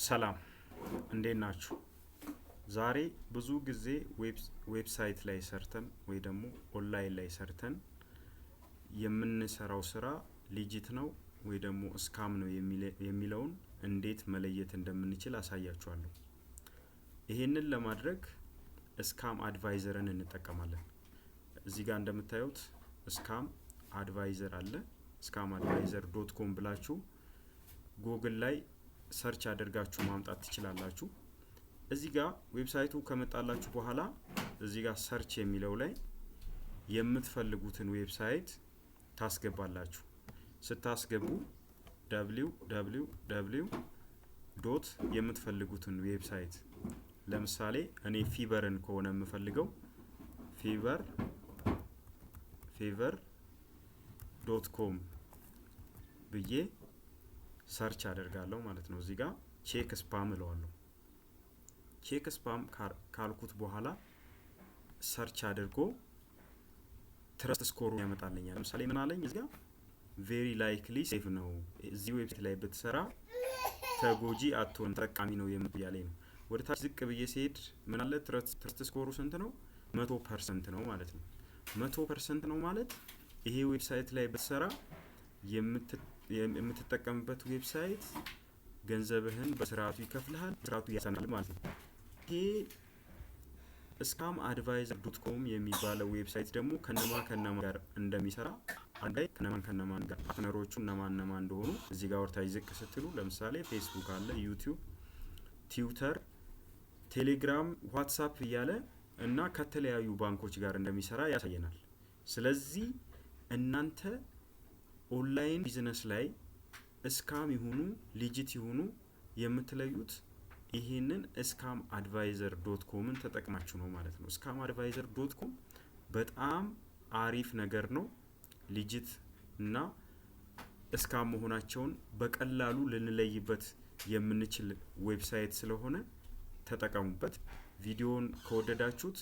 ሰላም እንዴት ናችሁ? ዛሬ ብዙ ጊዜ ዌብሳይት ላይ ሰርተን ወይ ደግሞ ኦንላይን ላይ ሰርተን የምንሰራው ስራ ሊጂት ነው ወይ ደግሞ ስካም ነው የሚለውን እንዴት መለየት እንደምንችል አሳያችኋለሁ። ይሄንን ለማድረግ ስካም አድቫይዘርን እንጠቀማለን። እዚህ ጋር እንደምታዩት ስካም አድቫይዘር አለ። scamadvisor.com ብላችሁ ጉግል ላይ ሰርች አድርጋችሁ ማምጣት ትችላላችሁ። እዚህ ጋር ዌብሳይቱ ከመጣላችሁ በኋላ እዚህ ጋር ሰርች የሚለው ላይ የምትፈልጉትን ዌብሳይት ታስገባላችሁ። ስታስገቡ www የምትፈልጉትን ዌብሳይት ለምሳሌ እኔ ፊቨርን ከሆነ የምፈልገው fiver.com ብዬ ሰርች አደርጋለሁ ማለት ነው። እዚህ ጋር ቼክ ስፓም እለዋለሁ። ቼክ ስፓም ካልኩት በኋላ ሰርች አድርጎ ትረስት ስኮሩ ያመጣልኛል። ለምሳሌ ምን አለኝ እዚህ ጋር ቬሪ ላይክሊ ሴፍ ነው፣ እዚህ ዌብሳይት ላይ ብትሰራ ተጎጂ አትሆን ተጠቃሚ ነው የሚያለኝ ነው። ወደ ታች ዝቅ ብዬ ሲሄድ ምን አለ ትረስት ስኮሩ ስንት ነው? 100% ነው ማለት ነው። 100% ነው ማለት ይሄ ዌብሳይት ላይ ብትሰራ የምትጠቀምበት ዌብሳይት ገንዘብህን በስርዓቱ ይከፍልሃል፣ ስርዓቱ ያሰናል ማለት ነው። ይሄ scamadvisor.com የሚባለው ዌብሳይት ደግሞ ከነማ ጋር እንደሚሰራ አንዳይ ከነማን ጋር ፓርትነሮቹ እነማን እንደሆኑ እዚህ ጋር ወርታች ዝቅ ስትሉ ለምሳሌ ፌስቡክ አለ፣ ዩቲዩብ፣ ትዊተር፣ ቴሌግራም፣ ዋትስአፕ እያለ እና ከተለያዩ ባንኮች ጋር እንደሚሰራ ያሳየናል። ስለዚህ እናንተ ኦንላይን ቢዝነስ ላይ ስካም ይሁኑ ሊጂት ይሁኑ የምትለዩት ይሄንን scamadvisor.comን ተጠቅማችሁ ነው ማለት ነው። scamadvisor.com በጣም አሪፍ ነገር ነው። ሊጂት እና ስካም መሆናቸውን በቀላሉ ልንለይበት የምንችል ዌብሳይት ስለሆነ ተጠቀሙበት። ቪዲዮውን ከወደዳችሁት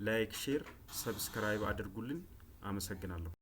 ላይክ፣ ሼር፣ ሰብስክራይብ አድርጉልን። አመሰግናለሁ።